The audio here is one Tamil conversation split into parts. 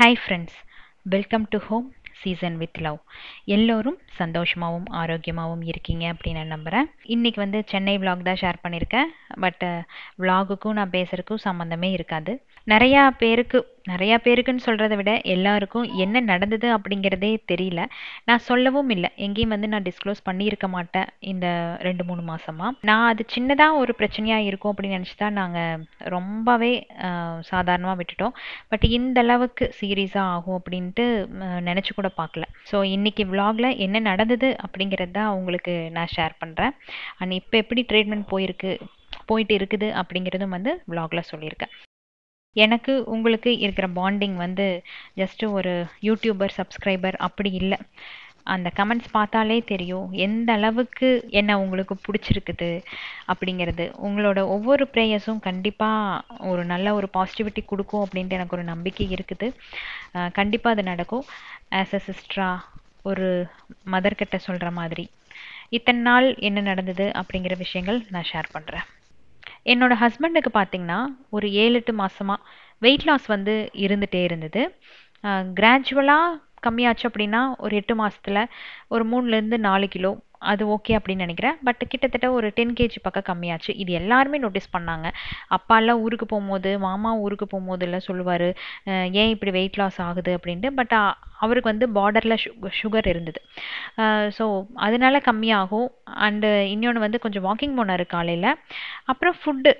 Hi friends, welcome to home season with love. எல்லோரும் சந்தோஷமாகவும் ஆரோக்கியமாகவும் இருக்கீங்க அப்படின்னு நான் நம்புகிறேன். இன்றைக்கி வந்து சென்னை vlog தான் ஷேர் பண்ணியிருக்கேன். பட் vlogக்கும் நான் பேசுகிறதுக்கும் சம்மந்தமே இருக்காது. நிறையா பேருக்குன்னு சொல்கிறத விட எல்லாருக்கும் என்ன நடந்தது அப்படிங்கிறதே தெரியல. நான் சொல்லவும் இல்லை, எங்கேயும் வந்து நான் டிஸ்க்ளோஸ் பண்ணியிருக்க மாட்டேன். இந்த 2-3 மாதமாக நான் அது சின்னதாக ஒரு பிரச்சனையாக இருக்கும் அப்படின்னு நினச்சி தான் நாங்கள் ரொம்பவே சாதாரணமாக விட்டுட்டோம். பட் இந்த அளவுக்கு சீரியஸாக ஆகும் அப்படின்ட்டு நினச்சி கூட பார்க்கல. ஸோ இன்றைக்கி vlogல என்ன நடந்தது அப்படிங்கிறது தான் உங்களுக்கு நான் ஷேர் பண்ணுறேன். அண்ட் இப்போ எப்படி ட்ரீட்மெண்ட் போயிட்டு இருக்குது அப்படிங்கிறதும் வந்து vlogல சொல்லியிருக்கேன். எனக்கு உங்களுக்கு இருக்கிற பாண்டிங் வந்து ஜஸ்ட்டு ஒரு யூடியூபர் சப்ஸ்கிரைபர் அப்படி இல்லை. அந்த கமெண்ட்ஸ் பார்த்தாலே தெரியும் எந்த அளவுக்கு என்ன உங்களுக்கு பிடிச்சிருக்குது அப்படிங்கிறது. உங்களோட ஒவ்வொரு ப்ரேயர்ஸும் கண்டிப்பாக ஒரு நல்ல ஒரு பாசிட்டிவிட்டி கொடுக்கும் அப்படின்ட்டு எனக்கு ஒரு நம்பிக்கை இருக்குது. கண்டிப்பாக அது நடக்கும். ஆஸ் அ சிஸ்டரா, ஒரு மதர்கிட்ட சொல்கிற மாதிரி இத்தனை நாள் என்ன நடந்தது அப்படிங்கிற விஷயங்கள் நான் ஷேர் பண்ணுறேன். என்னோடய ஹஸ்பண்டுக்கு பார்த்திங்கன்னா ஒரு 7-8 மாதமாக வெயிட் லாஸ் வந்து இருந்துகிட்டே இருந்தது. கிராஜுவலாக கம்மியாச்சு அப்படின்னா ஒரு 8 மாதத்தில் ஒரு 3-4 கிலோ அது ஓகே அப்படின்னு நினைக்கிறேன். பட் கிட்டத்தட்ட ஒரு 10 kg பக்கம் கம்மியாச்சு. இது எல்லாருமே நோட்டீஸ் பண்ணாங்க. அப்பாலாம் ஊருக்கு போகும்போது, மாமா ஊருக்கு போகும்போது எல்லாம் சொல்லுவார், ஏன் இப்படி வெயிட் லாஸ் ஆகுது அப்படின்ட்டு. பட் அவருக்கு வந்து பார்டரில் சுகர் இருந்தது. ஸோ அதனால கம்மியாகும். அண்டு இன்னொன்று வந்து கொஞ்சம் வாக்கிங் போனார் காலையில். அப்புறம் ஃபுட்டு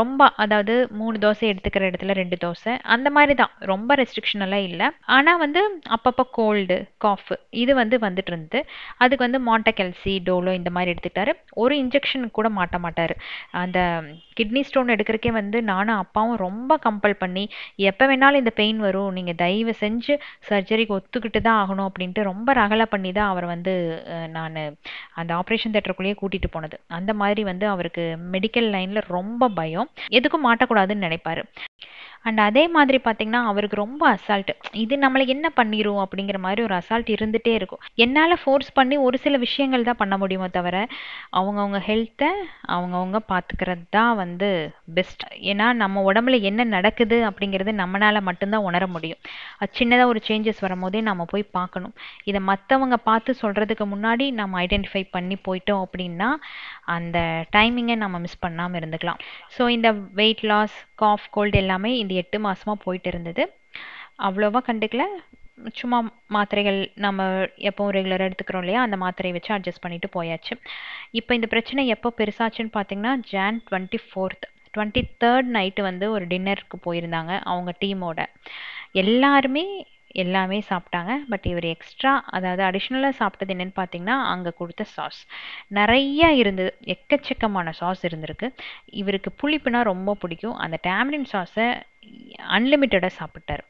ரொம்ப, அதாவது 3 தோசை எடுத்துக்கிற இடத்துல 2 தோசை அந்த மாதிரி தான். ரொம்ப ரெஸ்ட்ரிக்ஷன் எல்லாம் இல்லை. ஆனால் வந்து அப்பப்போ கோல்டு காஃப் இது வந்து வந்துட்டு இருந்தது. அதுக்கு வந்து மாண்டகெல்சி, டோலோ இந்த மாதிரி எடுத்துக்கிட்டாரு. ஒரு இன்ஜெக்ஷன் கூட மாட்ட மாட்டார். அந்த கிட்னி ஸ்டோன் எடுக்கிறக்கே வந்து நானும் அப்பாவும் ரொம்ப கம்பல் பண்ணி, எப்போ வேணாலும் இந்த பெயின் வரும், நீங்கள் தயவு செஞ்சு சர்ஜரிக்கு ஒத்துக்கிட்டு தான் ஆகணும் அப்படின்ட்டு ரொம்ப ரகலை பண்ணி தான் அவர் வந்து நான் அந்த ஆப்ரேஷன் தேட்டருக்குள்ளேயே கூட்டிகிட்டு போனது. அந்த மாதிரி வந்து அவருக்கு மெடிக்கல் லைனில் ரொம்ப பயம், எதுக்கும் மாட்டக்கூடாதுன்னு நினைப்பார். அண்ட் அதே மாதிரி பார்த்திங்கன்னா அவருக்கு ரொம்ப அசால்ட்டு, இது நம்மளை என்ன பண்ணிரும் அப்படிங்கிற மாதிரி ஒரு அசால்ட் இருந்துகிட்டே இருக்கும். என்னால் ஃபோர்ஸ் பண்ணி ஒரு சில விஷயங்கள் தான் பண்ண முடியுமோ தவிர, அவங்கவுங்க ஹெல்த்தை அவங்கவுங்க பார்த்துக்கிறது தான் வந்து பெஸ்ட். ஏன்னா நம்ம உடம்புல என்ன நடக்குது அப்படிங்கிறது நம்மளால் மட்டும்தான் உணர முடியும். அது சின்னதாக ஒரு சேஞ்சஸ் வரும்போதே நம்ம போய் பார்க்கணும். இதை மற்றவங்க பார்த்து சொல்கிறதுக்கு முன்னாடி நம்ம ஐடென்டிஃபை பண்ணி போயிட்டோம் அப்படின்னா அந்த டைமிங்கை நம்ம மிஸ் பண்ணாமல் இருந்துக்கலாம். ஸோ இந்த வெயிட் லாஸ், காஃப், கோல்டு எல்லாமே இந்த 8 மாதமாக போயிட்டு இருந்தது. அவ்வளோவா கண்டுக்கல. சும்மா மாத்திரைகள் நம்ம எப்போவும் ரெகுலராக எடுத்துக்கிறோம் இல்லையா, அந்த மாத்திரையை வச்சு அட்ஜஸ்ட் பண்ணிட்டு போயாச்சு. இப்போ இந்த பிரச்சனை எப்போ பெருசாச்சுன்னு பார்த்தீங்கன்னா Jan 24th 23rd நைட்டு வந்து ஒரு டின்னருக்கு போயிருந்தாங்க அவங்க டீமோட. எல்லாமே சாப்பிட்டாங்க. பட் இவர் எக்ஸ்ட்ரா, அதாவது அடிஷ்னலாக சாப்பிட்டது என்னென்னு பார்த்தீங்கன்னா அங்கே கொடுத்த சாஸ் நிறையா இருந்தது. எக்கச்சக்கமான சாஸ் இருந்திருக்கு. இவருக்கு புளிப்புனா ரொம்ப பிடிக்கும். அந்த டேமரின் சாஸை அன்லிமிட்டடாக சாப்பிட்டார்.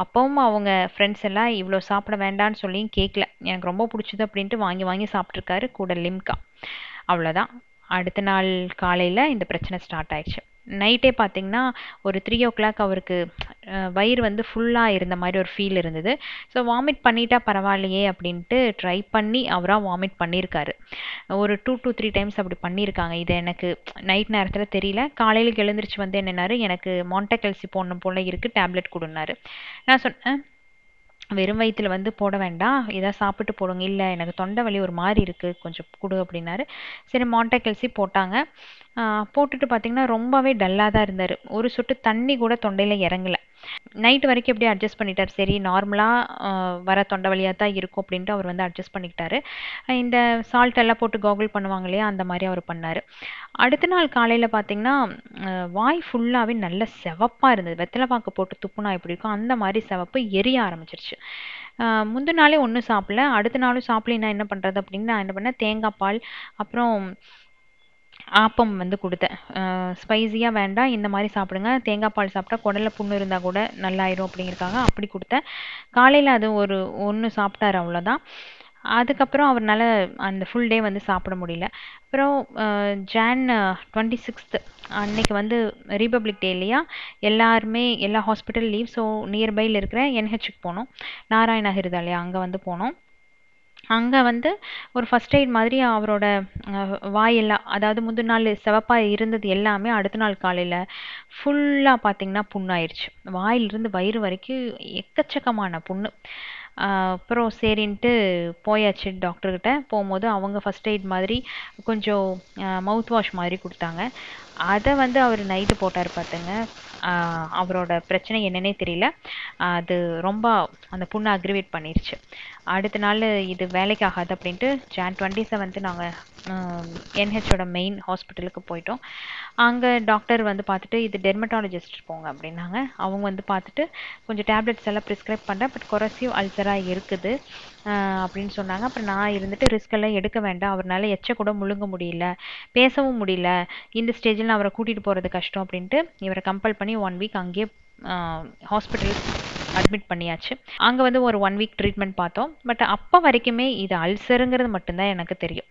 அப்பவும் அவங்க ஃப்ரெண்ட்ஸ் எல்லாம் இவ்வளோ சாப்பிட வேண்டான்னு சொல்லி கேட்கல, எனக்கு ரொம்ப பிடிச்சது அப்படின்ட்டு வாங்கி வாங்கி சாப்பிட்ருக்காரு, கூட லிம்கா. அவ்வளோதான். அடுத்த நாள் காலையில் இந்த பிரச்சனை ஸ்டார்ட் ஆயிடுச்சு. நைட்டே பார்த்திங்கன்னா ஒரு 3 o'clock அவருக்கு வயிறு வந்து ஃபுல்லாக இருந்த மாதிரி ஒரு ஃபீல் இருந்தது. ஸோ வாமிட் பண்ணிட்டா பரவாயில்லையே அப்படின்ட்டு ட்ரை பண்ணி அவராக வாமிட் பண்ணியிருக்காரு. ஒரு 2 to 3 times அப்படி பண்ணியிருக்காங்க. இது எனக்கு நைட் நேரத்தில் தெரியல. காலையில் எழுந்திரிச்சு வந்து என்னென்னாரு, எனக்கு மாண்டகெல்சி போடணும் போல் இருக்குது, டேப்லெட் கொடுன்னாரு. நான் சொன்னேன், வெறும் வயிற்றில் வந்து போட வேண்டாம், இதை சாப்பிட்டு போடுங்க. இல்லை, எனக்கு தொண்டை வலி ஒரு மாதிரி இருக்குது, கொஞ்சம் கொடு அப்படின்னாரு. சரி, மாண்டகெல்சி போட்டாங்க. போட்டுட்டு பார்த்திங்கன்னா ரொம்பவே டல்லாக தான் இருந்தார். ஒரு சொட்டு தண்ணி கூட தொண்டையில் இறங்கலை. நைட்டு வரைக்கும் எப்படியும் அட்ஜஸ்ட் பண்ணிட்டார். சரி, நார்மலாக வர தொண்டை வலியாக தான் இருக்கும் அப்படின்ட்டு அவர் வந்து அட்ஜஸ்ட் பண்ணிக்கிட்டாரு. இந்த சால்ட் எல்லாம் போட்டு காகுல் பண்ணுவாங்க இல்லையா, அந்த மாதிரி அவர் பண்ணார். அடுத்த நாள் காலையில் பார்த்திங்கன்னா வாய் ஃபுல்லாகவே நல்ல சிவப்பாக இருந்தது. வெத்தலை பாக்கு போட்டு துப்புனா எப்படி இருக்கும் அந்த மாதிரி சிவப்பு எரிய ஆரம்பிச்சிருச்சு. முந்தின நாளே ஒன்றும் சாப்பிடல, அடுத்த நாளும் சாப்பிடலின்னா என்ன பண்ணுறது அப்படின்னு நான் என்ன பண்ணேன், தேங்காய் பால் அப்புறம் ஆப்பம் வந்து கொடுத்தேன். ஸ்பைஸியாக வேண்டாம், இந்த மாதிரி சாப்பிடுங்க, தேங்காய் பால் சாப்பிட்டா குடலில் புண்ணு இருந்தால் கூட நல்லாயிரும் அப்படிங்கிறதுக்காக அப்படி கொடுத்தேன். காலையில் அது ஒன்று சாப்பிட்டாரு, அவ்வளோதான். அதுக்கப்புறம் அவர்னால அந்த ஃபுல் டே வந்து சாப்பிட முடியல. அப்புறம் Jan 26th அன்னைக்கு வந்து ரிபப்ளிக் டே இல்லையா, எல்லா ஹாஸ்பிட்டல் லீவ். ஸோ நியர்பையில் இருக்கிற NHக்கு போனோம், நாராயண ஹிருதயாலயா, அங்கே வந்து போனோம். அங்க வந்து ஒரு ஃபர்ஸ்ட் எய்ட் மாதிரி அவரோட வாயெல்லாம், அதாவது முந்தின நாள் சிவப்பா இருந்தது எல்லாமே அடுத்த நாள் காலையில ஃபுல்லா பார்த்தீங்கன்னா புண்ணாயிருச்சு. வாயிலிருந்து வயிறு வரைக்கும் எக்கச்சக்கமான புண்ணு. அப்புறம் சரின்ட்டு போயாச்சு டாக்டர்கிட்ட. போகும்போது அவங்க ஃபர்ஸ்ட் எய்ட் மாதிரி கொஞ்சம் மவுத் வாஷ் மாதிரி குடுத்தாங்க. அத வந்து அவரு நைட்டு போட்டாரு பாத்துங்க. அவரோட பிரச்சனை என்னன்னே தெரியல. அது ரொம்ப அந்த புண்ண அக்ரிவேட் பண்ணிருச்சு. அடுத்த நாள் இது வேலைக்கு ஆகாது அப்படின்ட்டு ஜான் 27 நாங்க என்ஹெச்சோட மெயின் ஹாஸ்பிட்டலுக்கு போயிட்டோம். அங்க டாக்டர் வந்து பார்த்துட்டு இது டெர்மட்டாலஜிஸ்ட் போங்க அப்படின்னாங்க. அவங்க வந்து பார்த்துட்டு கொஞ்சம் டேப்லெட்ஸ் எல்லாம் ப்ரிஸ்கிரைப் பண்ணுறேன், பட் கொரசிவ் அல்சராக இருக்குது அப்படின்னு சொன்னாங்க. அப்புறம் நான் இருந்துட்டு ரிஸ்க் எல்லாம் எடுக்க வேண்டாம், அவரால் எச்ச கூட முழுங்க முடியல, பேசவும் முடியல, இந்த ஸ்டேஜில் அவரை கூட்டிகிட்டு போகிறது கஷ்டம் அப்படின்ட்டு இவரை கம்பல் பண்ணி 1 வீக் அங்கேயே ஹாஸ்பிட்டல் அட்மிட் பண்ணியாச்சு. அங்கே வந்து ஒரு 1 வீக் ட்ரீட்மெண்ட் பார்த்தோம். பட் அப்போ வரைக்குமே இது அல்சருங்கிறது மட்டும்தான் எனக்கு தெரியும்.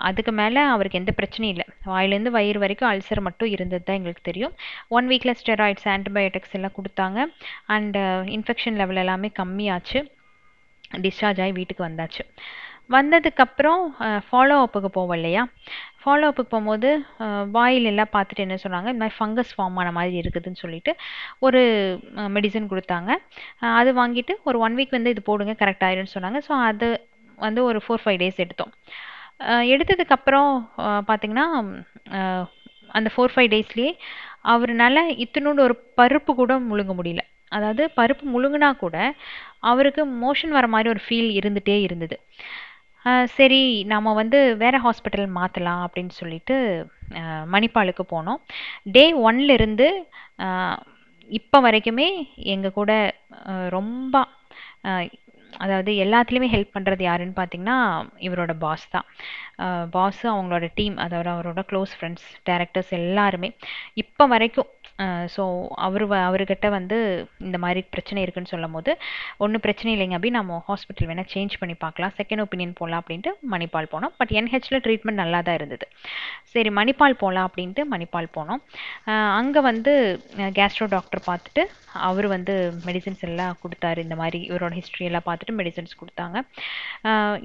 அதுக்கு மேலே அவருக்கு எந்த பிரச்சனையும் இல்லை. வாயிலேருந்து வயிறு வரைக்கும் அல்சர் மட்டும் இருந்தது தான் எங்களுக்கு தெரியும். 1 வீக்கில் ஸ்டெராய்ட்ஸ் ஆன்டிபயோட்டிக்ஸ் எல்லாம் கொடுத்தாங்க. அண்டு இன்ஃபெக்ஷன் லெவல் எல்லாமே கம்மியாச்சு. டிஸ்சார்ஜ் ஆகி வீட்டுக்கு வந்தாச்சு. வந்ததுக்கப்புறம் ஃபாலோ அப்புக்கு போவோம் இல்லையா? ஃபாலோ அப்புக்கு போகும்போது வாயில் எல்லாம் பார்த்துட்டு என்ன சொன்னாங்க, இந்த மாதிரி ஃபங்கஸ் ஃபார்ம் ஆன மாதிரி இருக்குதுன்னு சொல்லிட்டு ஒரு மெடிசன் கொடுத்தாங்க. அது வாங்கிட்டு ஒரு 1 வீக் வந்து இது போடுங்க கரெக்ட் ஆயிரும்னு சொன்னாங்க. ஸோ அது வந்து ஒரு 4-5 டேஸ் எடுத்தோம். எடுத்ததுக்கப்புறம் பார்த்தீங்கன்னா அந்த 4-5 டேஸ்லேயே அவருனால இத்தினோண்டு ஒரு பருப்பு கூட முழுங்க முடியல. அதாவது பருப்பு முழுங்கினா கூட அவருக்கு மோஷன் வர மாதிரி ஒரு ஃபீல் இருந்துகிட்டே இருந்தது. சரி நம்ம வந்து வேறு ஹாஸ்பிட்டல் மாற்றலாம் அப்படின்னு சொல்லிட்டு மணிப்பாலுக்கு போனோம். டே 1லேருந்து இப்போ வரைக்குமே எங்கள் கூட ரொம்ப அதாவது எல்லாத்துலேயுமே ஹெல்ப் பண்ணுறது யாருன்னு பார்த்தீங்கன்னா இவரோட பாஸ் தான். பாஸு, அவங்களோட டீம், அதாவது அவரோட க்ளோஸ் ஃப்ரெண்ட்ஸ், டைரக்டர்ஸ் எல்லாருமே இப்போ வரைக்கும். ஸோ அவர்கிட்ட வந்து இந்த மாதிரி பிரச்சனை இருக்குன்னு சொல்லும் போது, ஒன்றும் பிரச்சனை இல்லைங்க அப்படி, நம்ம ஹாஸ்பிட்டல் வேணால் சேஞ்ச் பண்ணி பார்க்கலாம், செகண்ட் ஒப்பீனியன் போகலாம் அப்படின்ட்டு மணிப்பால் போனோம். பட் என்ஹெச்சில் ட்ரீட்மெண்ட் நல்லா தான் இருந்தது. சரி மணிப்பால் போகலாம் அப்படின்ட்டு மணிப்பால் போனோம். அங்கே வந்து கேஸ்ட்ரோ டாக்டர் பார்த்துட்டு அவர் வந்து மெடிசின்ஸ் எல்லாம் கொடுத்தாரு. இந்த மாதிரி இவரோட ஹிஸ்ட்ரி எல்லாம் பார்த்துட்டு மெடிசின்ஸ் கொடுத்தாங்க.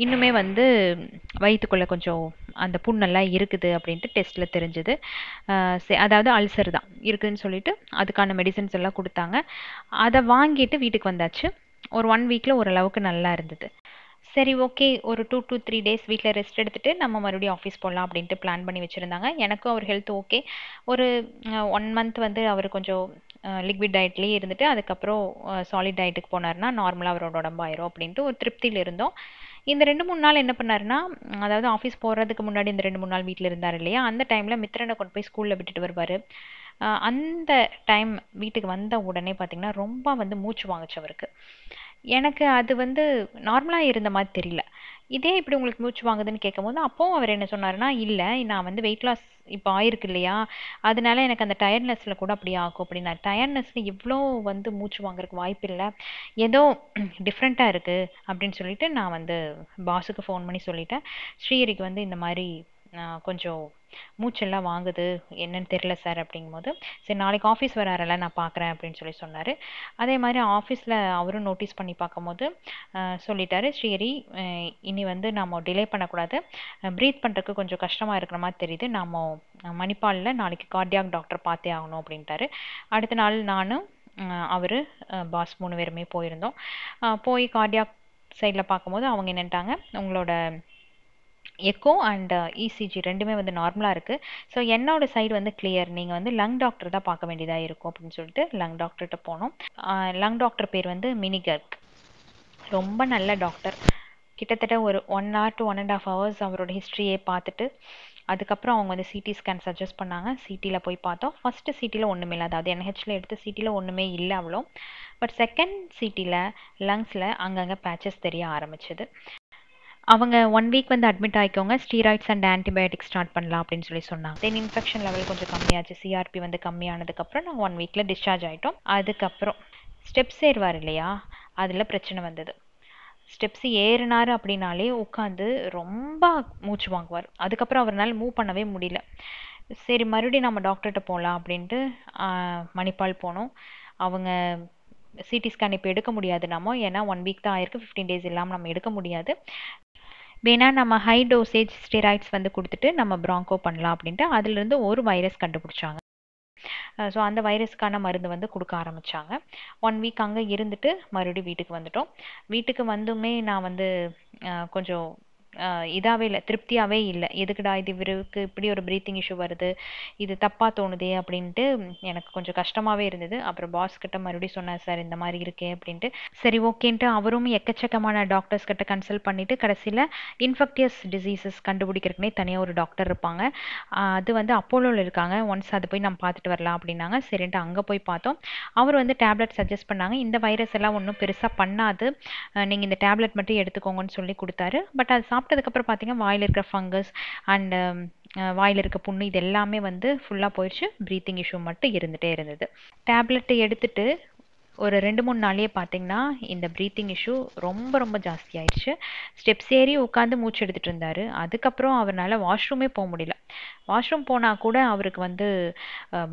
இன்னுமே வந்து வயிற்றுக்குள்ளே கொஞ்சம் அந்த புண்ணெல்லாம் இருக்குது அப்படின்ட்டு டெஸ்ட்டில் தெரிஞ்சுது. அதாவது அல்சர் தான் இருக்குதுன்னு சொல்லிட்டு அதுக்கான மெடிசின்ஸ் எல்லாம் கொடுத்தாங்க. அதை வாங்கிட்டு வீட்டுக்கு வந்தாச்சு. ஒரு 1 வீக்கில் ஓரளவுக்கு நல்லா இருந்தது. சரி ஓகே, ஒரு 2 to 3 டேஸ் வீட்டில் ரெஸ்ட் எடுத்துகிட்டு நம்ம மறுபடியும் ஆஃபீஸ் போகலாம் அப்படின்ட்டு பிளான் பண்ணி வச்சுருந்தாங்க. எனக்கும் அவர் ஹெல்த் ஓகே. ஒரு 1 மந்த் வந்து அவர் கொஞ்சம் லிக்விட் டயட்லேயே இருந்துட்டு அதுக்கப்புறம் சாலிட் டயட்டுக்கு போனார்னா நார்மலாக அவரோட உடம்பு ஆயிரும் அப்படின்ட்டு ஒரு திருப்தியில் இருந்தோம். இந்த 2-3 நாள் என்ன பண்ணாருன்னா, அதாவது ஆஃபீஸ் போகிறதுக்கு முன்னாடி இந்த 2-3 நாள் வீட்டில் இருந்தார் இல்லையா, அந்த டைமில் மித்திரனை கொண்டு போய் ஸ்கூலில் விட்டுட்டு வருவார். அந்த டைம் வீட்டுக்கு வந்த உடனே பார்த்திங்கன்னா ரொம்ப வந்து மூச்சு வாங்குச்சு அவருக்கு. எனக்கு அது வந்து நார்மலாக இருந்த மாதிரி தெரியல. இதே இப்படி உங்களுக்கு மூச்சு வாங்குதுன்னு கேட்கும்போது அப்போவும் அவர் என்ன சொன்னாருன்னா, இல்லை நான் வந்து வெயிட் லாஸ் இப்போ ஆயிருக்கு இல்லையா, அதனால எனக்கு அந்த டயர்ட்னஸில் கூட அப்படி ஆகும் அப்படின்னா. டயர்ட்னஸில் இவ்வளோ வந்து மூச்சு வாங்குறதுக்கு வாய்ப்பு இல்லை, ஏதோ டிஃப்ரெண்ட்டாக இருக்குது அப்படின்னு சொல்லிட்டு நான் வந்து பாஸுக்கு ஃபோன் பண்ணி சொல்லிட்டேன். ஸ்ரீஹரிக்கு வந்து இந்த மாதிரி கொஞ்சம் மூச்செல்லாம் வாங்குது, என்னன்னு தெரியல சார் அப்படிங்கும்போது, சரி நாளைக்கு ஆஃபீஸ் வராருல நான் பார்க்குறேன் அப்படின்னு சொல்லி சொன்னார். அதே மாதிரி ஆஃபீஸில் அவரும் நோட்டீஸ் பண்ணி பார்க்கும்போது சொல்லிட்டாரு, ஸ்ரீஹரி இனி வந்து நம்ம டிலே பண்ணக்கூடாது, ப்ரீத் பண்ணுறதுக்கு கொஞ்சம் கஷ்டமாக இருக்கிற மாதிரி தெரியுது, நம்ம மணிப்பாலில் நாளைக்கு கார்டியாக் டாக்டர் பார்த்தே ஆகணும் அப்படின்ட்டாரு. அடுத்த நாள் நானும் அவர் பாஸ் 3 பேருமே போயிருந்தோம். போய் கார்டியாக் சைடில் பார்க்கும்போது அவங்க என்னட்டாங்க, உங்களோட எக்கோ அண்ட் இசிஜி ரெண்டுமே வந்து நார்மலாக இருக்குது. ஸோ என்னோட சைடு வந்து கிளியர், நீங்கள் வந்து லங் டாக்டர் தான் பார்க்க வேண்டியதாக இருக்கும் அப்படின்னு சொல்லிட்டு லங் டாக்டர்கிட்ட போனோம். லங் டாக்டர் பேர் வந்து மினி கர்க். ரொம்ப நல்ல டாக்டர். கிட்டத்தட்ட ஒரு 1 hour to 1.5 hours அவரோட ஹிஸ்ட்ரியே பார்த்துட்டு அதுக்கப்புறம் அவங்க வந்து சிடி ஸ்கேன் சஜஸ்ட் பண்ணாங்க. சிடியில் போய் பார்த்தோம். ஃபஸ்ட்டு சிடியில் ஒன்றுமே இல்லை, அதாவது என்ஹெச்சில் எடுத்த சிடியில் ஒன்றுமே இல்லை அவ்வளோ. பட் செகண்ட் சிடியில் லங்ஸில் அங்கங்கே பேச்சஸ் தெரிய ஆரம்பிச்சது. அவங்க 1 வீக் வந்து அட்மிட் ஆகிக்கோங்க, ஸ்டீராய்ட்ஸ் அண்ட் ஆன்டிபயோட்டிக் ஸ்டார்ட் பண்ணலாம் அப்படின்னு சொல்லி சொன்னாங்க. தென் இன்ஃபெக்ஷன் லெவல் கொஞ்சம் கம்மியாச்சு, சிஆர்பி வந்து கம்மியானதுக்கப்புறம் நாங்கள் 1 வீக்கில் டிஸ்சார்ஜ் ஆகிட்டோம். அதுக்கப்புறம் ஸ்டெப்ஸ் ஏறுவார் இல்லையா, அதில் பிரச்சனை வந்தது. ஸ்டெப்ஸ் ஏறினார் அப்படின்னாலே உட்காந்து ரொம்ப மூச்சு வாங்குவார். அதுக்கப்புறம் அவரால் மூவ் பண்ணவே முடியல. சரி மறுபடியும் நம்ம டாக்டர்கிட்ட போகலாம் அப்படின்ட்டு மணிப்பால் போனோம். அவங்க சிடி ஸ்கேன் இப்போ எடுக்க முடியாது நம்ம, ஏன்னா 1 வீக் தான் ஆயிருக்கு, 15 டேஸ் இல்லாமல் நம்ம எடுக்க முடியாது. வேணா நம்ம ஹை டோசேஜ் ஸ்டெராய்ட்ஸ் வந்து கொடுத்துட்டு நம்ம ப்ராங்கோ பண்ணலாம் அப்படின்ட்டு அதுலேருந்து ஒரு வைரஸ் கண்டுபிடிச்சாங்க. ஸோ அந்த வைரஸ்க்கான மருந்து வந்து கொடுக்க ஆரம்பித்தாங்க. 1 வீக் அங்கே இருந்துட்டு மறுபடியும் வீட்டுக்கு வந்துட்டோம். வீட்டுக்கு வந்துமே நான் வந்து கொஞ்சம் இதாகவே இல்லை, திருப்தியாகவே இல்லை. எதுக்குடா இது, இவருக்கு இப்படி ஒரு ப்ரீத்திங் இஷ்யூ வருது, இது தப்பாக தோணுதே அப்படின்ட்டு எனக்கு கொஞ்சம் கஷ்டமாகவே இருந்தது. அப்புறம் பாஸ் கிட்ட மறுபடியும் சொன்னேன், சார் இந்த மாதிரி இருக்கே அப்படின்ட்டு. சரி ஓகேன்ட்டு அவரும் எக்கச்சக்கமான டாக்டர்ஸ் கிட்ட கன்சல்ட் பண்ணிட்டு கடைசியில் இன்ஃபெக்டியஸ் டிசீசஸ் கண்டுபிடிக்கிறதுக்குனே தனியாக ஒரு டாக்டர் இருப்பாங்க, அது வந்து அப்போலோவில் இருக்காங்க, ஒன்ஸ் அது போய் நம்ம பார்த்துட்டு வரலாம் அப்படின்னாங்க. சரின்ட்டு அங்கே போய் பார்த்தோம். அவர் வந்து டேப்லெட் சஜஸ்ட் பண்ணாங்க. இந்த வைரஸ் எல்லாம் ஒன்றும் பெருசாக பண்ணாது, நீங்கள் இந்த டேப்லெட் மட்டும் எடுத்துக்கோங்கன்னு சொல்லி கொடுத்தாரு. பட் அது சாப்பிட்டதுக்கப்புறம் பார்த்தீங்கன்னா வாயில் இருக்கிற ஃபங்கஸ் அண்ட் வாயில் இருக்க புண்ணு இது எல்லாமே வந்து ஃபுல்லாக போயிடுச்சு. ப்ரீத்திங் இஷ்யூ மட்டும் இருந்துகிட்டே இருந்தது. டேப்லெட் எடுத்துட்டு ஒரு 2-3 நாளையே பார்த்தீங்கன்னா இந்த ப்ரீத்திங் இஷ்யூ ரொம்ப ரொம்ப ஜாஸ்தி ஆயிடுச்சு. ஸ்டெப்ஸ் ஏறி உட்காந்து மூச்சு எடுத்துகிட்டு இருந்தார். அதுக்கப்புறம் அவரால் வாஷ்ரூமே போக முடியல. வாஷ்ரூம் போனால் கூட அவருக்கு வந்து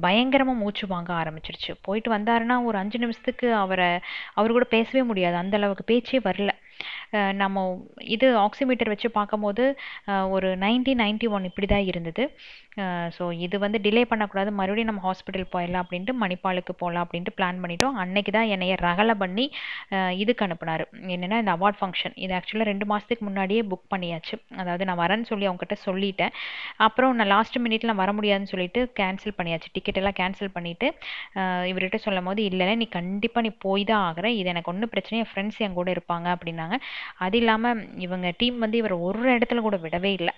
பயங்கரமாக மூச்சு வாங்க ஆரம்பிச்சிருச்சு. போயிட்டு வந்தாருன்னா ஒரு 5 நிமிஷத்துக்கு அவர் கூட பேசவே முடியாது, அந்த அளவுக்கு பேச்சே வரல. நம்ம இது ஆக்சிமீட்டர் வச்சு பார்க்கும்போது ஒரு 90-91 இப்படி தான் இருந்தது. ஸோ இது வந்து டிலே பண்ணக்கூடாது, மறுபடியும் நம்ம ஹாஸ்பிட்டல் போயிடலாம் அப்படின்ட்டு மணிப்பாலுக்கு போகலாம் அப்படின்ட்டு பிளான் பண்ணிட்டோம். அன்னைக்கு தான் என்னைய ரகலை பண்ணி இதுக்கு அனுப்புனார், என்னென்னா இந்த அவார்ட் ஃபங்க்ஷன். இது ஆக்சுவலாக 2 மாதத்துக்கு முன்னாடியே புக் பண்ணியாச்சு. அதாவது நான் வரேன்னு சொல்லி அவங்ககிட்ட சொல்லிட்டேன். அப்புறம் நான் லாஸ்ட் மினிட்ல வர முடியாதுன்னு சொல்லிட்டு கேன்சல் பண்ணியாச்சு, டிக்கெட் எல்லாம் கேன்சல் பண்ணிவிட்டு இவர்கிட்ட சொல்லும் போது, இல்லை நீ கண்டிப்பாக நீ போய் தான் ஆகிற, இது எனக்கு ஒன்றும் பிரச்சனை, என் ஃப்ரெண்ட்ஸ் என் கூட இருப்பாங்க அப்படின்னாங்க. அது இல்லாமல் இவங்க டீம் வந்து இவர் ஒரு இடத்துல கூட விடவே இல்லை.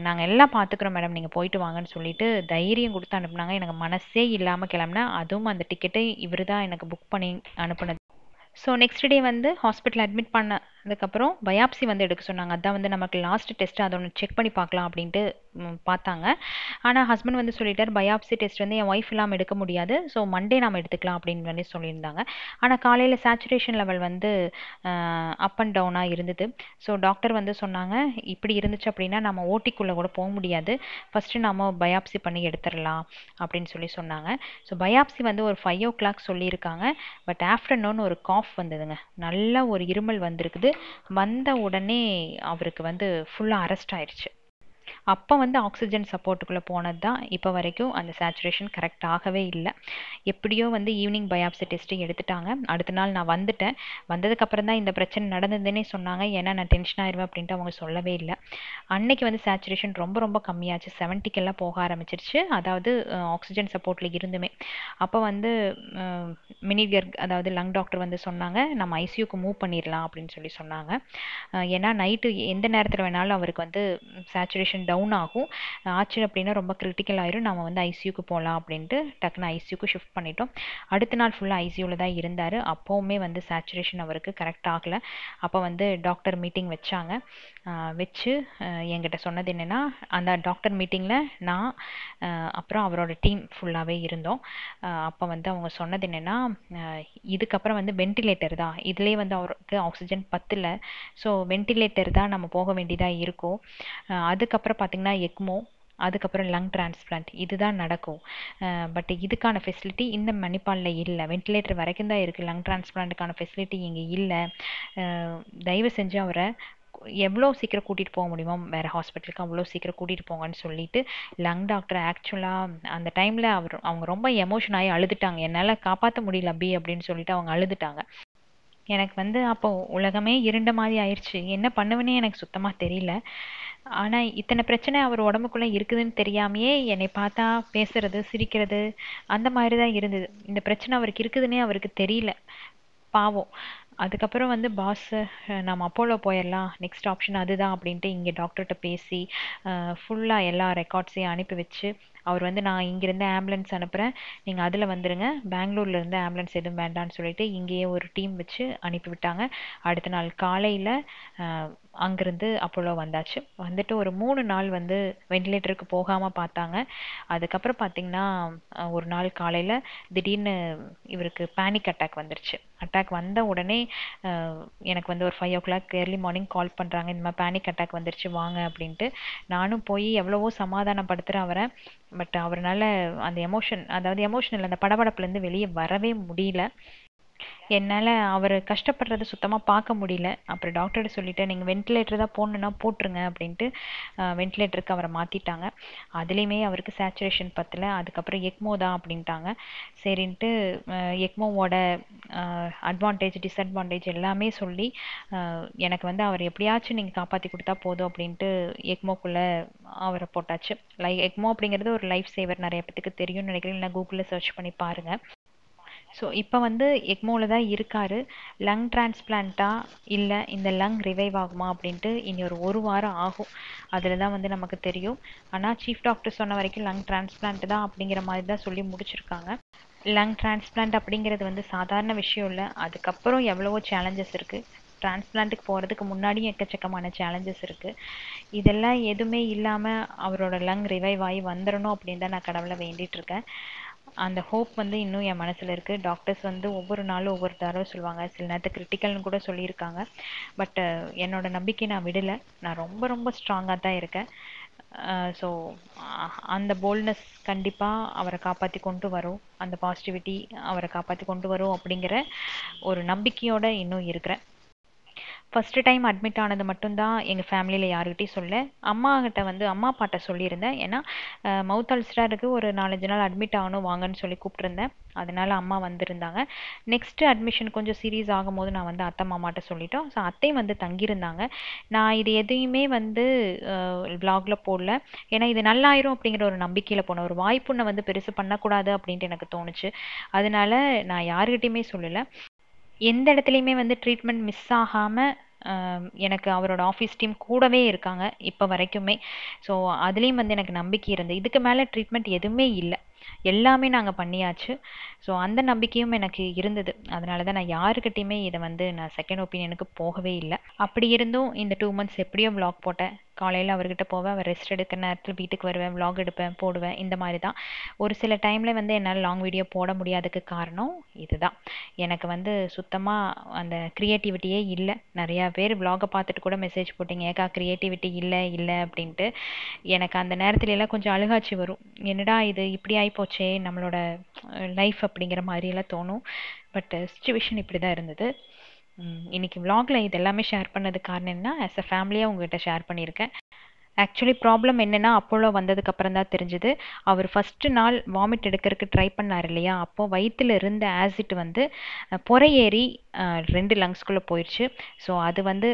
நாங்கள் எல்லாம் பார்த்துக்குறோம் மேடம், நீங்கள் போயிட்டு வாங்கன்னு சொல்லிட்டு தைரியம் கொடுத்து அனுப்புனாங்க. எனக்கு மனசே இல்லாமல் கிளம்புனேன். அதுவும் அந்த டிக்கெட்டை இவர் தான் எனக்கு புக் பண்ணி அனுப்புனது. ஸோ நெக்ஸ்ட் டே வந்து ஹாஸ்பிட்டல் அட்மிட் பண்ணதுக்கப்புறம் பயாப்சி வந்து எடுக்க சொன்னாங்க. அதான் வந்து நமக்கு லாஸ்ட் டெஸ்ட்டு, அதை ஒன்று செக் பண்ணி பார்க்கலாம் அப்படின்ட்டு பார்த்தாங்க. ஆனால் ஹஸ்பண்ட் வந்து சொல்லிட்டார், பயாப்சி டெஸ்ட் வந்து என் ஒய்ஃப் இல்லாமல் எடுக்க முடியாது, ஸோ மண்டே நாம் எடுத்துக்கலாம் அப்படின்னு வந்து சொல்லியிருந்தாங்க. ஆனால் காலையில் சேச்சுரேஷன் லெவல் வந்து அப் அண்ட் டவுனாக இருந்தது. ஸோ டாக்டர் வந்து சொன்னாங்க, இப்படி இருந்துச்சு அப்படின்னா நம்ம ஓட்டிக்குள்ளே கூட போக முடியாது, ஃபஸ்ட்டு நம்ம பயாப்சி பண்ணி எடுத்துடலாம் அப்படின்னு சொல்லி சொன்னாங்க. ஸோ பயாப்சி வந்து ஒரு 5 o'clock சொல்லியிருக்காங்க. பட் ஆஃப்டர்நூன் ஒரு காஃப் வந்ததுங்க, நல்ல ஒரு இருமல் வந்திருக்குது. வந்த உடனே அவருக்கு வந்து ஃபுல்லாக அரெஸ்ட் ஆயிடுச்சு. அப்போ வந்து ஆக்சிஜன் சப்போர்ட்டுக்குள்ளே போனது தான். இப்போ வரைக்கும் அந்த சேச்சுரேஷன் கரெக்ட் ஆகவே இல்லை. எப்படியோ வந்து ஈவினிங் பயாப்சி டெஸ்ட்டு எடுத்துட்டாங்க. அடுத்த நாள் நான் வந்துட்டேன். வந்ததுக்கப்புறம் தான் இந்த பிரச்சனை நடந்ததுன்னே சொன்னாங்க, ஏன்னா நான் டென்ஷன் ஆயிடுவேன் அப்படின்ட்டு அவங்க சொல்லவே இல்லை. அன்னைக்கு வந்து சேச்சுரேஷன் ரொம்ப ரொம்ப கம்மியாச்சு, 70க்கெல்லாம் போக ஆரம்பிச்சிருச்சு, அதாவது ஆக்சிஜன் சப்போர்ட்டில் இருந்துமே. அப்போ வந்து மினிகர் அதாவது லங் டாக்டர் வந்து சொன்னாங்க, நம்ம ஐசியூக்கு மூவ் பண்ணிடலாம் அப்படின்னு சொல்லி சொன்னாங்க. ஏன்னா நைட்டு எந்த நேரத்தில் வேணாலும் அவருக்கு வந்து சேச்சுரேஷன் டவுன் ஆகும், ஆச்சு அப்படின்னா ரொம்ப கிரிட்டிக்கல் ஆயிரும், நம்ம வந்து ஐசியூக்கு போகலாம் அப்படின்ட்டு டக்குன்னு ஐசியூக்கு ஷிஃப்ட் பண்ணிட்டோம். அடுத்த நாள் ஃபுல்லாக ஐசியூவில் தான் இருந்தார். அப்போவுமே வந்து சேச்சுரேஷன் அவருக்கு கரெக்ட் ஆகலை. அப்போ வந்து டாக்டர் மீட்டிங் வச்சாங்க. வச்சு என்கிட்ட சொன்னது என்னென்னா, அந்த டாக்டர் மீட்டிங்கில் நான் அப்புறம் அவரோட டீம் ஃபுல்லாகவே இருந்தோம். அப்போ வந்து அவங்க சொன்னது என்னென்னா, இதுக்கப்புறம் வந்து வென்டிலேட்டர் தான், இதிலே வந்து அவருக்கு ஆக்சிஜன் பத்தல, ஸோ வென்டிலேட்டர் தான் நம்ம போக வேண்டியதாக இருக்கும். அதுக்கப்புறம் பார்த்திங்கன்னா எக்மோ, அதுக்கப்புறம் லங் டிரான்ஸ்பிளான்ட் இதுதான் நடக்கும். பட் இதுக்கான ஃபெசிலிட்டி இந்த மணிப்பாலில் இல்லை, வென்டிலேட்டர் வரைக்கும் தான் இருக்குது, லங் டிரான்ஸ்பிளான்ட்டுக்கான ஃபெசிலிட்டி இங்கே இல்லை. தயவு செஞ்சு அவரை எவ்வளோ சீக்கிரம் கூட்டிகிட்டு போக முடியுமோ வேறு ஹாஸ்பிட்டலுக்கு அவ்வளோ சீக்கிரம் கூட்டிகிட்டு போங்கன்னு சொல்லிட்டு லங் டாக்டர் ஆக்சுவலாக அந்த டைமில் அவங்க ரொம்ப எமோஷன் ஆகி அழுதுட்டாங்க. என்னால் காப்பாற்ற முடியல அபி அப்படின்னு சொல்லிட்டு அவங்க அழுதுட்டாங்க. எனக்கு வந்து அப்போ உலகமே இருண்ட மாதிரி ஆயிடுச்சு, என்ன பண்ணுவேன்னே எனக்கு சுத்தமாக தெரியல. ஆனால் இத்தனை பிரச்சனை அவர் உடம்புக்குள்ளே இருக்குதுன்னு தெரியாமையே என்னை பார்த்தா பேசுறது சிரிக்கிறது அந்த மாதிரி தான் இருந்தது. இந்த பிரச்சனை அவருக்கு இருக்குதுன்னே அவருக்கு தெரியல, பாவம். அதுக்கப்புறம் வந்து பாஸ், நம்ம அப்போலோ போயிடலாம், நெக்ஸ்ட் ஆப்ஷன் அதுதான் அப்படின்ட்டு இங்கே டாக்டர்கிட்ட பேசி ஃபுல்லாக எல்லா ரெக்கார்ட்ஸையும் அனுப்பி வச்சு அவர் வந்து, நான் இங்கேருந்து ஆம்புலன்ஸ் அனுப்புகிறேன், நீங்கள் அதில் வந்துடுங்க, பெங்களூர்லேருந்து ஆம்புலன்ஸ் எதுவும் வேண்டான்னு சொல்லிட்டு இங்கேயே ஒரு டீம் வச்சு அனுப்பிவிட்டாங்க. அடுத்த நாள் காலையில் அங்கேருந்து அப்போலோ வந்தாச்சு. வந்துட்டு ஒரு 3 நாள் வந்து வெண்டிலேட்டருக்கு போகாமல் பார்த்தாங்க. அதுக்கப்புறம் பார்த்திங்கன்னா ஒரு நாள் காலையில் திடீர்னு இவருக்கு பேனிக் அட்டாக் வந்துருச்சு. அட்டாக் வந்த உடனே எனக்கு வந்து ஒரு 5 o'clock ஏர்லி மார்னிங் கால் பண்ணுறாங்க, இந்த மாதிரி பேனிக் அட்டாக் வந்துருச்சு வாங்க அப்படின்ட்டு. நானும் போய் எவ்வளவோ சமாதானப்படுத்துகிறேன் அவரை. பட் அவரால் அந்த எமோஷன், அதாவது எமோஷனல் அந்த படபடப்புலேருந்து வெளியே வரவே முடியல. என்னால அவரு கஷ்டப்படுறத சுத்தமா பார்க்க முடியல. அப்புறம் டாக்டர்ட்ட சொல்லிட்டேன், "நீங்க வென்டிலேட்டர் தான் போடணும்னா போட்டுருங்க" அப்படின்ட்டு வென்டிலேட்டருக்கு அவர மாத்திட்டாங்க. அதுலயுமே அவருக்கு சேச்சுரேஷன் பத்தல. அதுக்கப்புறம் எக்மோ தான் அப்படின்ட்டாங்க. சரின்ட்டு எக்மோவோட அட்வான்டேஜ், டிஸ்அட்வான்டேஜ் எல்லாமே சொல்லி எனக்கு வந்து அவர் எப்படியாச்சும் நீங்க காப்பாத்தி குடுத்தா போதும் அப்படின்ட்டு எக்மோக்குள்ள அவர போட்டாச்சு. எக்மோ அப்படிங்கிறது ஒரு லைஃப் சேவர். நெறைய பேத்துக்கு தெரியும்னு நினைக்கிறேன். இல்ல கூகுள்ல சர்ச் பண்ணி பாருங்க. ஸோ இப்போ வந்து எக்மோல தான் இருக்காரு. லங் டிரான்ஸ்பிளான்ட்டா இல்லை இந்த லங் ரிவைவ் ஆகுமா அப்படின்ட்டு இனி ஒரு வாரம் ஆகும். அதில் தான் வந்து நமக்கு தெரியும். ஆனால் சீஃப் டாக்டர் சொன்ன வரைக்கும் லங் டிரான்ஸ்பிளான்ட் தான் அப்படிங்கிற மாதிரி தான் சொல்லி முடிச்சிருக்காங்க. லங் டிரான்ஸ்பிளான்ட் அப்படிங்கிறது வந்து சாதாரண விஷயம் இல்லை. அதுக்கப்புறம் எவ்வளவோ சேலஞ்சஸ் இருக்குது. டிரான்ஸ்பிளான்ட்டுக்கு போகிறதுக்கு முன்னாடியும் எக்கச்சக்கமான சேலஞ்சஸ் இருக்குது. இதெல்லாம் எதுவுமே இல்லாமல் அவரோட லங் ரிவைவ் ஆகி வந்துடணும் அப்படின்னு தான் நான் கடவுளை வேண்டிகிட்டு இருக்கேன். அந்த ஹோப் வந்து இன்னும் என் மனசில் இருக்குது. டாக்டர்ஸ் வந்து ஒவ்வொரு நாளும் ஒவ்வொரு தடவை சொல்லுவாங்க. சில நேரத்துக்கு கிரிட்டிக்கல்னு கூட சொல்லியிருக்காங்க. பட் என்னோட நம்பிக்கை நான் விடலை. நான் ரொம்ப ரொம்ப ஸ்ட்ராங்காக தான் இருக்கேன். ஸோ அந்த போல்ட்னஸ் கண்டிப்பாக அவரை காப்பாற்றி கொண்டு வரும். அந்த பாசிட்டிவிட்டி அவரை காப்பாற்றி கொண்டு வரும் அப்படிங்கிற ஒரு நம்பிக்கையோடு இன்னும் இருக்கிறேன். ஃபஸ்ட்டு டைம் அட்மிட் ஆனது மட்டும்தான் எங்கள் ஃபேமிலியில் யாருக்கிட்டையும் சொல்ல. அம்மா அப்பாட்ட சொல்லியிருந்தேன். ஏன்னா மவுத் அல்சராக ஒரு 4-5 நாள் அட்மிட் ஆகணும் வாங்கன்னு சொல்லி கூப்பிட்ருந்தேன். அதனால் அம்மா வந்திருந்தாங்க. நெக்ஸ்ட்டு அட்மிஷன் கொஞ்சம் சீரியஸ் ஆகும்போது நான் வந்து அத்தை மாமாட்ட சொல்லிட்டோம். ஸோ அத்தையும் வந்து தங்கியிருந்தாங்க. நான் இது எதையுமே வந்து விலாகில் போடல. ஏன்னா இது நல்லாயிரும் அப்படிங்கிற ஒரு நம்பிக்கையில் போனேன். ஒரு வாய்ப்புண்ணை வந்து பெருசு பண்ணக்கூடாது அப்படின்ட்டு எனக்கு தோணுச்சு. அதனால நான் யாருக்கிட்டையுமே சொல்லலை. எந்த இடத்துலையுமே வந்து ட்ரீட்மெண்ட் மிஸ் ஆகாமல் எனக்கு அவரோட ஆஃபீஸ் டீம் கூடவே இருக்காங்க இப்போ வரைக்குமே. ஸோ அதுலேயும் வந்து எனக்கு நம்பிக்கை இருந்து இதுக்கு மேலே ட்ரீட்மெண்ட் எதுவுமே இல்லை, எல்லாமே நாங்கள் பண்ணியாச்சு. ஸோ அந்த நம்பிக்கையும் எனக்கு இருந்தது. அதனால தான் நான் யாருக்கிட்டையுமே இதை வந்து நான் செகண்ட் ஒப்பீனியனுக்கு போகவே இல்லை. அப்படி இருந்தும் இந்த 2 மந்த்ஸ் எப்படியோ விலாக் போட்டேன். காலையில் அவர்கிட்ட போவேன், அவர் ரெஸ்ட் எடுக்கிற நேரத்தில் வீட்டுக்கு வருவேன், விலாக் எடுப்பேன், போடுவேன். இந்த மாதிரி தான். ஒரு சில டைமில் வந்து என்னால் லாங் வீடியோ போட முடியாததுக்கு காரணம் இதுதான். எனக்கு வந்து சுத்தமாக அந்த க்ரியேட்டிவிட்டியே இல்லை. நிறையா பேர் விலாகை பார்த்துட்டு கூட மெசேஜ் போட்டிங்க, ஏக்கா க்ரியேட்டிவிட்டி இல்லை இல்லை அப்படின்ட்டு. எனக்கு அந்த நேரத்துல எல்லாம் கொஞ்சம் அழுகாச்சி வரும். என்னடா இது இப்படி ஆகிப்போச்சே நம்மளோட லைஃப் அப்படிங்கிற மாதிரியெல்லாம் தோணும். பட் சுச்சுவேஷன் இப்படி தான் இருந்தது. இன்னைக்கு vlogல இது எல்லாமே ஷேர் பண்ணது காரணம் என்ன, ஆஸ் அ ஃபேமிலியாக உங்ககிட்ட ஷேர் பண்ணியிருக்கேன். ஆக்சுவலி ப்ராப்ளம் என்னன்னா அப்போலோ வந்ததுக்கு அப்புறம் தான் தெரிஞ்சது. அவர் ஃபர்ஸ்ட் நாள் வாமிட் எடுக்கிறதுக்கு ட்ரை பண்ணார் இல்லையா, அப்போ வயிற்றுல இருந்த ஆசிட் வந்து பொறையேறி 2 லங்ஸ்குள்ளே போயிடுச்சு. ஸோ அது வந்து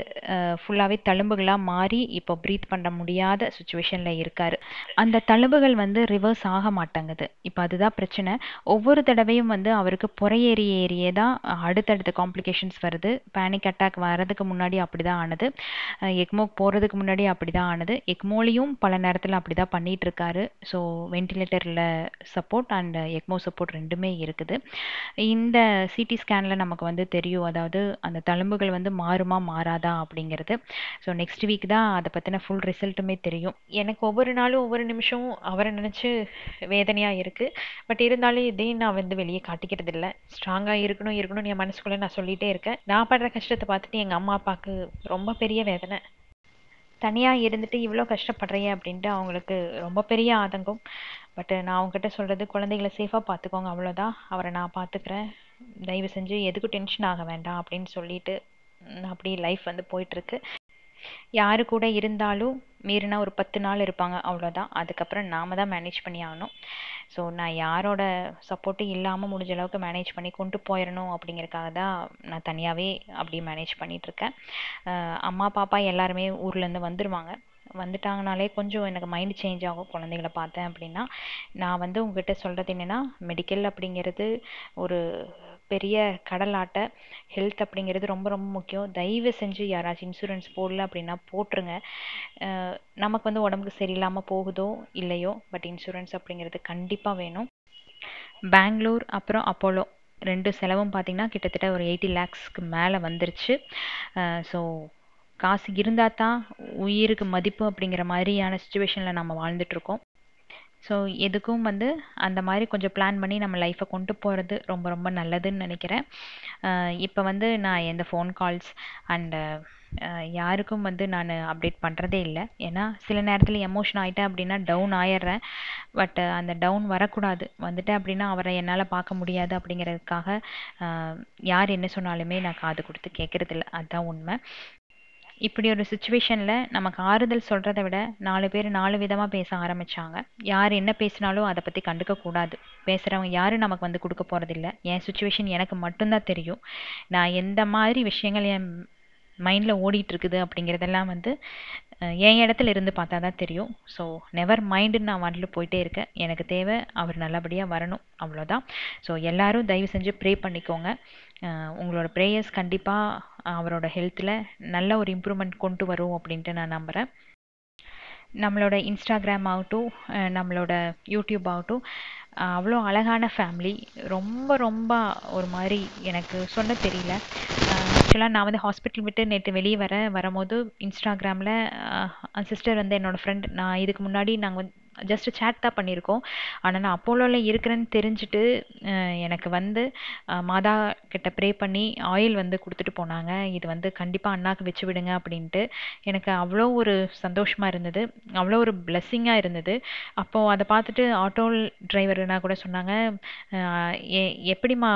ஃபுல்லாகவே தழும்புகளாக மாறி இப்போ ப்ரீத் பண்ண முடியாத சுச்சுவேஷனில் இருக்கார். அந்த தழும்புகள் வந்து ரிவர்ஸ் ஆக மாட்டேங்குது. இப்போ அதுதான் பிரச்சனை. ஒவ்வொரு தடவையும் வந்து அவருக்கு பொறையேறி ஏறியே தான் அடுத்தடுத்த காம்ப்ளிகேஷன்ஸ் வருது. பேனிக் அட்டாக் வர்றதுக்கு முன்னாடி அப்படி தான் ஆனது. எக்மோக்கு போகிறதுக்கு முன்னாடி அப்படி தான் ஆனது. எக்மோலையும் பல நேரத்தில் அப்படி தான் பண்ணிகிட்டு இருக்காரு. ஸோ வென்டிலேட்டரில் சப்போர்ட் அண்ட் எக்மோ சப்போர்ட் ரெண்டுமே இருக்குது. இந்த சிடி ஸ்கேனில் நமக்கு வந்து தெரியும், அதாவது அந்த தழும்புகள் வந்து மாறுமா மாறாதா அப்படிங்கிறது. ஸோ நெக்ஸ்ட் வீக் தான் அதை பற்றின ஃபுல் ரிசல்ட்டுமே தெரியும். எனக்கு ஒவ்வொரு நாளும் ஒவ்வொரு நிமிஷமும் அவரை நினச்சி வேதனையாக இருக்குது. பட் இருந்தாலும் இதையும் நான் வந்து வெளியே காட்டிக்கிறது இல்லை. ஸ்ட்ராங்காக இருக்கணும் இருக்கணும்னு என் மனசுக்குள்ளே நான் சொல்லிகிட்டே இருக்கேன். நான் படுற கஷ்டத்தை பார்த்துட்டு எங்கள் அம்மா அப்பாவுக்கு ரொம்ப பெரிய வேதனை. தனியாக இருந்துட்டு இவ்வளோ கஷ்டப்படுறியே அப்படின்ட்டு அவங்களுக்கு ரொம்ப பெரிய ஆதங்கம். பட் நான் அவங்ககிட்ட சொல்கிறது, குழந்தைகளை சேஃபாக பார்த்துக்கோங்க, அவ்வளோதான். அவரை நான் பார்த்துக்கிறேன், தயவு செஞ்சு எதுக்கும் டென்ஷன் ஆக வேண்டாம் அப்படின்னு சொல்லிட்டு அப்படி லைஃப் வந்து போயிட்டுருக்கு. யாரு கூட இருந்தாலும் மீறினா ஒரு 10 நாள் இருப்பாங்க, அவ்வளோதான். அதுக்கப்புறம் நாம தான் மேனேஜ் பண்ணி ஆகணும். ஸோ நான் யாரோட சப்போர்ட்டும் இல்லாமல் முடிஞ்ச அளவுக்கு மேனேஜ் பண்ணி கொண்டு போயிடணும் அப்படிங்கிறதுக்காக தான் நான் தனியாகவே அப்படி மேனேஜ் பண்ணிகிட்ருக்கேன். அம்மா பாப்பா எல்லாருமே ஊர்லேருந்து வந்துடுவாங்க. வந்துட்டாங்கனாலே கொஞ்சம் எனக்கு மைண்ட் சேஞ்ச் ஆகும் குழந்தைங்கள பார்த்தேன் அப்படின்னா. நான் வந்து உங்ககிட்ட சொல்கிறது என்னென்னா, மெடிக்கல் அப்படிங்கிறது ஒரு பெரிய கடலாட்ட. ஹெல்த் அப்படிங்கிறது ரொம்ப ரொம்ப முக்கியம். தயவு செஞ்சு யாராச்சும் இன்சூரன்ஸ் போடல அப்படின்னா போட்டுருங்க. நமக்கு வந்து உடம்புக்கு சரியில்லாமல் போகுதோ இல்லையோ, பட் இன்சூரன்ஸ் அப்படிங்கிறது கண்டிப்பாக வேணும். பெங்களூர் அப்புறம் அப்போலோ 2 செலவும் பார்த்திங்கன்னா கிட்டத்தட்ட ஒரு 80 lakhsக்கு மேலே வந்துருச்சு. ஸோ காசு இருந்தால் தான் உயிருக்கு மதிப்பு அப்படிங்கிற மாதிரியான சுச்சுவேஷனில் நம்ம வாழ்ந்துட்டுருக்கோம். ஸோ எதுக்கும் வந்து அந்த மாதிரி கொஞ்சம் பிளான் பண்ணி நம்ம லைஃப்பை கொண்டு போகிறது ரொம்ப ரொம்ப நல்லதுன்னு நினைக்கிறேன். இப்போ வந்து நான் எந்த ஃபோன் கால்ஸ் அண்டு யாருக்கும் வந்து நான் அப்டேட் பண்ணுறதே இல்லை. ஏன்னா சில நேரத்தில் எமோஷன் ஆகிட்டேன் அப்படின்னா டவுன் ஆயிடுறேன். பட் அந்த டவுன் வரக்கூடாது, வந்துட்டேன் அப்படின்னா அவரை என்னால் பார்க்க முடியாது அப்படிங்கிறதுக்காக யார் என்ன சொன்னாலுமே நான் காது கொடுத்து கேட்குறதில்ல. அதுதான் உண்மை. இப்படி ஒரு சுச்சுவேஷனில் நமக்கு ஆறுதல் சொல்கிறத விட 4 பேர் 4 விதமாக பேச ஆரம்பித்தாங்க. யார் என்ன பேசினாலும் அதை பற்றி கண்டுக்கக்கூடாது. பேசுகிறவங்க யாரும் நமக்கு வந்து கொடுக்க போகிறதில்ல. என் சுச்சுவேஷன் எனக்கு மட்டும்தான் தெரியும். நான் எந்த மாதிரி விஷயங்கள் என் மைண்டில் ஓடிட்டுருக்குது அப்படிங்கிறதெல்லாம் வந்து என் இடத்துல இருந்து பார்த்தா தான் தெரியும். ஸோ நெவர் மைண்டுன்னு நான் வாட்டில் போயிட்டே இருக்கேன். எனக்கு தேவை அவர் நல்லபடியாக வரணும், அவ்வளோதான். ஸோ எல்லோரும் தயவு செஞ்சு ப்ரே பண்ணிக்கோங்க. உங்களோட ப்ரேயர்ஸ் கண்டிப்பாக அவரோட ஹெல்த்தில் நல்ல ஒரு இம்ப்ரூவ்மெண்ட் கொண்டு வரும் அப்படின்ட்டு நான் நம்புகிறேன். நம்மளோட இன்ஸ்டாகிராம் ஆகட்டும், நம்மளோட யூடியூப் ஆகட்டும், அவ்வளோ அழகான ஃபேமிலி. ரொம்ப ரொம்ப ஒரு மாதிரி எனக்கு சொல்ல தெரியல. ஆக்சுவலாக நான் வந்து ஹாஸ்பிட்டல் விட்டு நேற்று வெளியே வரும்போது இன்ஸ்டாகிராமில் சிஸ்டர் வந்து என்னோடய ஃப்ரெண்ட், நான் இதுக்கு முன்னாடி நாங்கள் வந்து ஜஸ்ட் சேட் தான் பண்ணியிருக்கோம். ஆனால் நான் அப்போலோவில் இருக்கிறேன்னு தெரிஞ்சுட்டு எனக்கு வந்து மாதா கிட்ட ப்ரே பண்ணி ஆயில் வந்து கொடுத்துட்டு போனாங்க. இது வந்து கண்டிப்பாக அண்ணாக்கு வச்சு விடுங்க அப்படின்ட்டு. எனக்கு அவ்வளோ ஒரு சந்தோஷமாக இருந்தது, அவ்வளோ ஒரு பிளெஸ்ஸிங்காக இருந்தது. அப்போது அதை பார்த்துட்டு ஆட்டோ டிரைவர்னா கூட சொன்னாங்க, எப்படிம்மா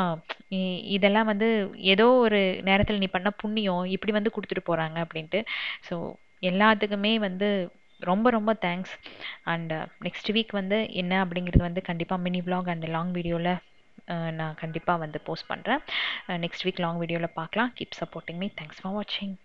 இதெல்லாம் வந்து ஏதோ ஒரு நேரத்தில் நீ பண்ண புண்ணியம் இப்படி வந்து கொடுத்துட்டு போகிறாங்க அப்படின்ட்டு. ஸோ எல்லாத்துக்குமே வந்து ரொம்ப ரொம்ப தேங்க்ஸ். அண்ட் நெக்ஸ்ட் வீக் வந்து என்ன அப்படிங்கிறது வந்து கண்டிப்பாக மினி விலாக் அண்ட் லாங் வீடியோவில் நான் கண்டிப்பாக வந்து போஸ்ட் பண்ணுறேன். நெக்ஸ்ட் வீக் லாங் வீடியோவில் பார்க்கலாம். Keep supporting me. Thanks for வாட்சிங்.